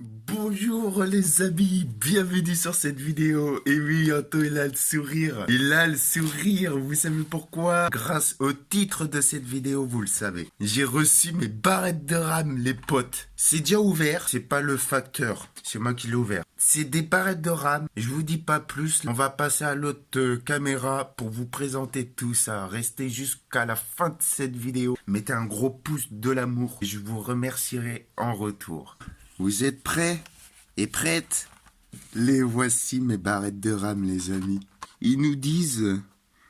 Bonjour les amis, bienvenue sur cette vidéo. Et oui, Anto, il a le sourire. Il a le sourire, vous savez pourquoi? Grâce au titre de cette vidéo, vous le savez. J'ai reçu mes barrettes de RAM, les potes. C'est déjà ouvert, c'est pas le facteur, c'est moi qui l'ai ouvert. C'est des barrettes de RAM, je vous dis pas plus. On va passer à l'autre caméra pour vous présenter tout ça. Restez jusqu'à la fin de cette vidéo. Mettez un gros pouce de l'amour et je vous remercierai en retour. Vous êtes prêts et prêtes? Les voici mes barrettes de RAM, les amis. Ils nous disent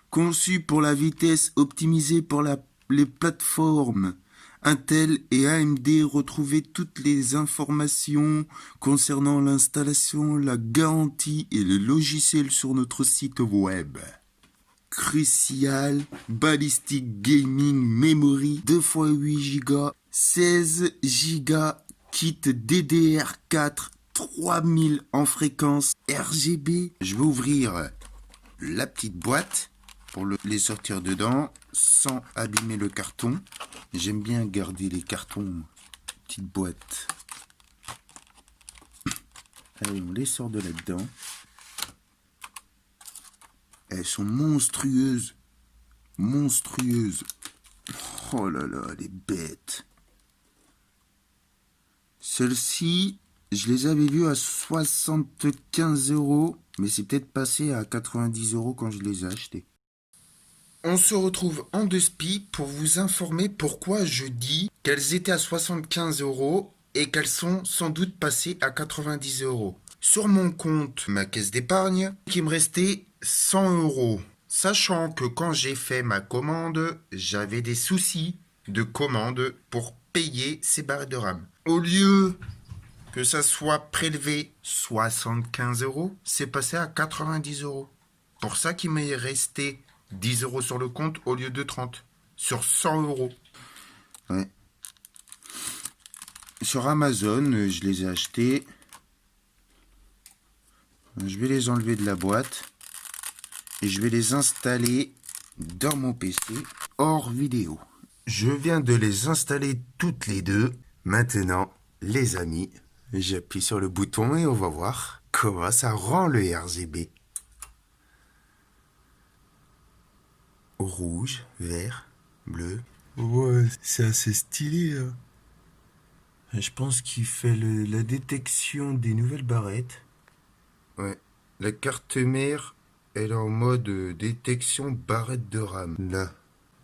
conçus pour la vitesse, optimisés pour les plateformes Intel et AMD. Retrouvez toutes les informations concernant l'installation, la garantie et le logiciel sur notre site web. Crucial Ballistic Gaming Memory 2x8 Go, 16 Go. Kit DDR4 3000 en fréquence RGB. Je vais ouvrir la petite boîte pour les sortir dedans sans abîmer le carton. J'aime bien garder les cartons, petite boîte. Allez, on les sort de là-dedans. Elles sont monstrueuses. Monstrueuses. Oh là là, elle est bête. Celles-ci, je les avais vues à 75 €, mais c'est peut-être passé à 90 € quand je les ai achetées. On se retrouve en deux spi pour vous informer pourquoi je dis qu'elles étaient à 75 € et qu'elles sont sans doute passées à 90 €. Sur mon compte, ma caisse d'épargne, il me restait 100 €. Sachant que quand j'ai fait ma commande, j'avais des soucis de commande pour payer ces barrettes de RAM. Au lieu que ça soit prélevé 75 €, c'est passé à 90 €. Pour ça qu'il m'est resté 10 € sur le compte au lieu de 30 sur 100 €. Ouais. Sur Amazon, je les ai achetés. Je vais les enlever de la boîte et je vais les installer dans mon PC hors vidéo. Je viens de les installer toutes les deux. Maintenant, les amis, j'appuie sur le bouton et on va voir comment ça rend le RGB. Rouge, vert, bleu. Ouais, c'est assez stylé. Hein. Je pense qu'il fait la détection des nouvelles barrettes. Ouais, la carte mère, elle est en mode détection barrette de RAM. Là.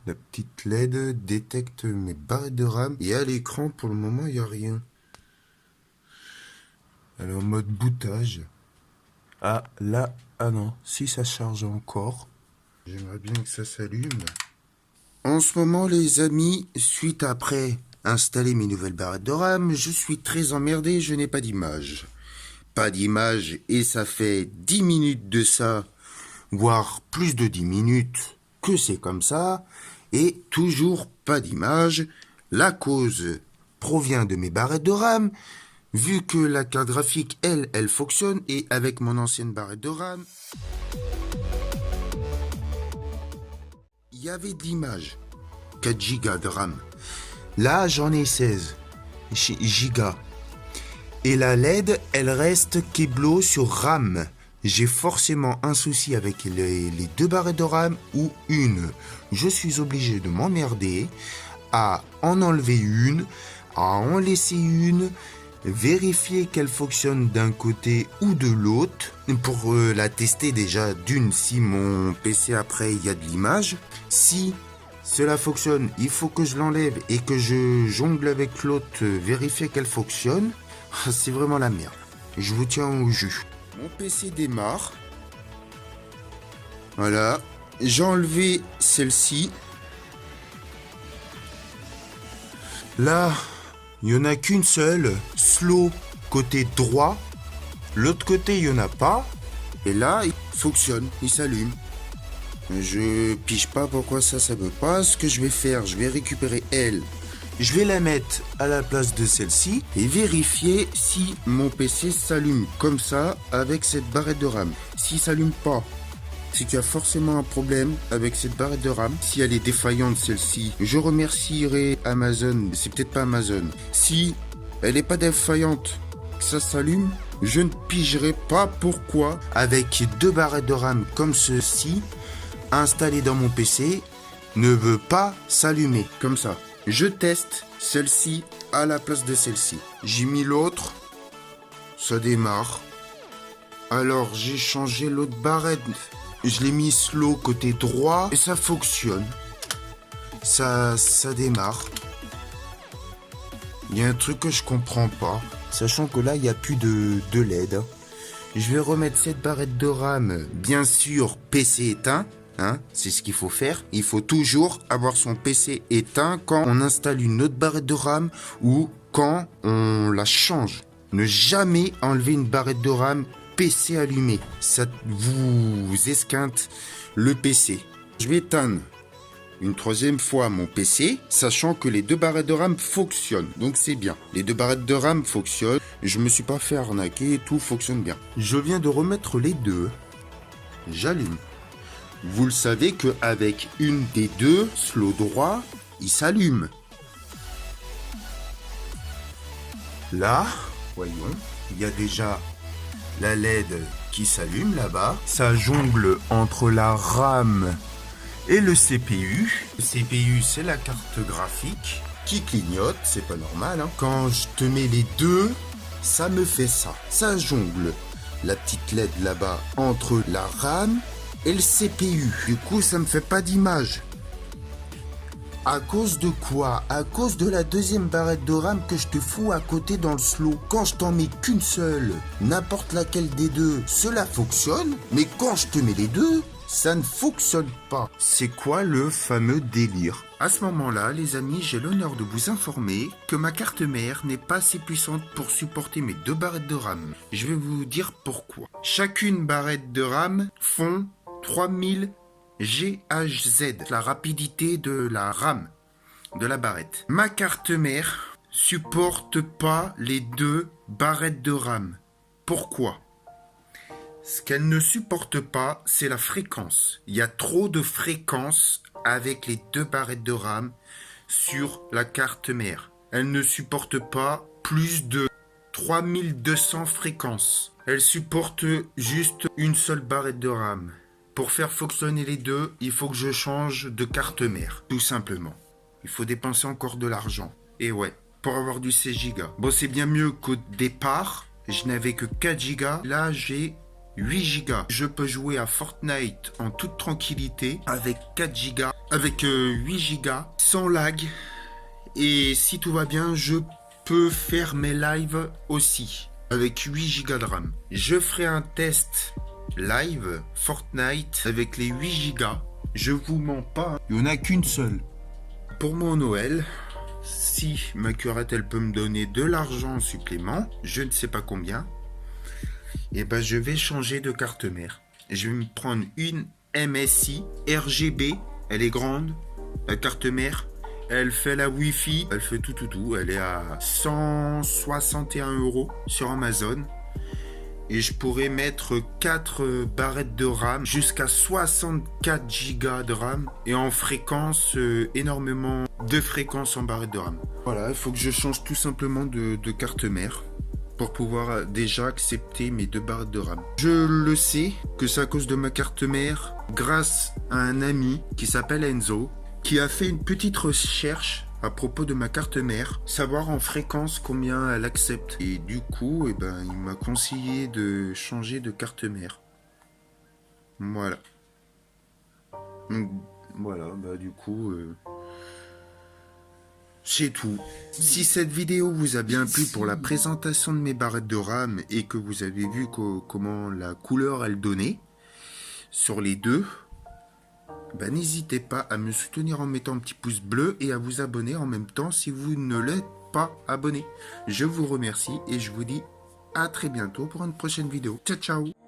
La petite LED détecte mes barrettes de RAM. Et à l'écran, pour le moment, il n'y a rien. Elle est en mode boutage. Ah, là, ah non. Si ça charge encore. J'aimerais bien que ça s'allume. En ce moment, les amis, suite après installer mes nouvelles barrettes de RAM, je suis très emmerdé, je n'ai pas d'image. Pas d'image, et ça fait 10 minutes de ça, voire plus de 10 minutes que c'est comme ça. Et toujours pas d'image. La cause provient de mes barrettes de RAM, vu que la carte graphique, elle fonctionne, et avec mon ancienne barrette de RAM, il y avait de l'image. 4 Go de RAM. Là, j'en ai 16 Go. Et la LED, elle reste Keblo sur RAM. J'ai forcément un souci avec les deux barrettes de RAM ou une. Je suis obligé de m'emmerder à en enlever une, à en laisser une, vérifier qu'elle fonctionne d'un côté ou de l'autre pour la tester déjà d'une si mon PC après il y a de l'image. Si cela fonctionne, il faut que je l'enlève et que je jongle avec l'autre, vérifier qu'elle fonctionne. C'est vraiment la merde. Je vous tiens au jus. Mon PC démarre. Voilà. J'ai enlevé celle-ci. Là, il n'y en a qu'une seule. Slow côté droit. L'autre côté, il n'y en a pas. Et là, il fonctionne. Il s'allume. Je pige pas pourquoi ça veut pas. Ce que je vais faire, je vais récupérer elle. Je vais la mettre à la place de celle-ci et vérifier si mon PC s'allume comme ça avec cette barrette de RAM. S'il s'allume pas, c'est qu'il y a forcément un problème avec cette barrette de RAM. Si elle est défaillante, celle-ci, je remercierai Amazon. C'est peut-être pas Amazon. Si elle n'est pas défaillante, ça s'allume. Je ne pigerai pas pourquoi, avec 2 barrettes de RAM comme ceci, installées dans mon PC, ne veut pas s'allumer. Comme ça. Je teste celle-ci à la place de celle-ci. J'ai mis l'autre. Ça démarre. Alors j'ai changé l'autre barrette. Je l'ai mis slow côté droit et ça fonctionne. Ça démarre. Il y a un truc que je comprends pas. Sachant que là, il n'y a plus de LED. Je vais remettre cette barrette de RAM. Bien sûr, PC éteint. Hein, c'est ce qu'il faut faire. Il faut toujours avoir son PC éteint quand on installe une autre barrette de RAM ou quand on la change. Ne jamais enlever une barrette de RAM PC allumé. Ça vous esquinte le PC. Je vais éteindre une 3e fois mon PC, sachant que les 2 barrettes de RAM fonctionnent. Donc c'est bien. Les 2 barrettes de RAM fonctionnent. Je me suis pas fait arnaquer, tout fonctionne bien. Je viens de remettre les 2. J'allume. Vous le savez qu'avec une des 2, slow droit, il s'allume. Là, voyons, il y a déjà la LED qui s'allume là-bas. Ça jongle entre la RAM et le CPU. Le CPU, c'est la carte graphique qui clignote, c'est pas normal. Hein. Quand je te mets les 2, ça me fait ça. Ça jongle la petite LED là-bas entre la RAM et le CPU. Du coup, ça me fait pas d'image. À cause de quoi? À cause de la 2e barrette de RAM que je te fous à côté dans le slow. Quand je t'en mets qu'une seule, n'importe laquelle des 2, cela fonctionne. Mais quand je te mets les 2, ça ne fonctionne pas. C'est quoi le fameux délire? À ce moment-là, les amis, j'ai l'honneur de vous informer que ma carte mère n'est pas assez puissante pour supporter mes 2 barrettes de RAM. Je vais vous dire pourquoi. Chacune barrette de RAM font 3000 GHz, la rapidité de la RAM, de la barrette. Ma carte mère supporte pas les 2 barrettes de RAM. Pourquoi? Ce qu'elle ne supporte pas, c'est la fréquence. Il y a trop de fréquences avec les 2 barrettes de RAM sur la carte mère. Elle ne supporte pas plus de 3200 fréquences. Elle supporte juste une seule barrette de RAM. Pour faire fonctionner les 2, il faut que je change de carte mère, tout simplement. Il faut dépenser encore de l'argent. Et ouais, pour avoir du 16 Go. Bon, c'est bien mieux qu'au départ, je n'avais que 4 Go. Là, j'ai 8 Go. Je peux jouer à Fortnite en toute tranquillité avec 4 Go, avec 8 Go, sans lag. Et si tout va bien, je peux faire mes lives aussi, avec 8 Go de RAM. Je ferai un test live Fortnite avec les 8 Go. Je vous mens pas, il n'y en a qu'une seule. Pour mon Noël, si ma curette elle peut me donner de l'argent en supplément, je ne sais pas combien, et ben je vais changer de carte mère. Je vais me prendre une MSI RGB, elle est grande, la carte mère. Elle fait la Wi-Fi, elle fait tout. Elle est à 161 € sur Amazon. Et je pourrais mettre 4 barrettes de RAM jusqu'à 64 Go de RAM. Et en fréquence, énormément de fréquences en barrettes de RAM. Voilà, il faut que je change tout simplement de carte mère pour pouvoir déjà accepter mes 2 barrettes de RAM. Je le sais que c'est à cause de ma carte mère, grâce à un ami qui s'appelle Enzo, qui a fait une petite recherche à propos de ma carte mère, savoir en fréquence combien elle accepte. Et du coup, il m'a conseillé de changer de carte mère. Voilà. Donc, voilà, du coup, c'est tout. Si cette vidéo vous a bien plu pour la présentation de mes barrettes de RAM et que vous avez vu comment la couleur elle donnait sur les 2, n'hésitez pas à me soutenir en mettant un petit pouce bleu et à vous abonner en même temps si vous ne l'êtes pas abonné. Je vous remercie et je vous dis à très bientôt pour une prochaine vidéo. Ciao, ciao!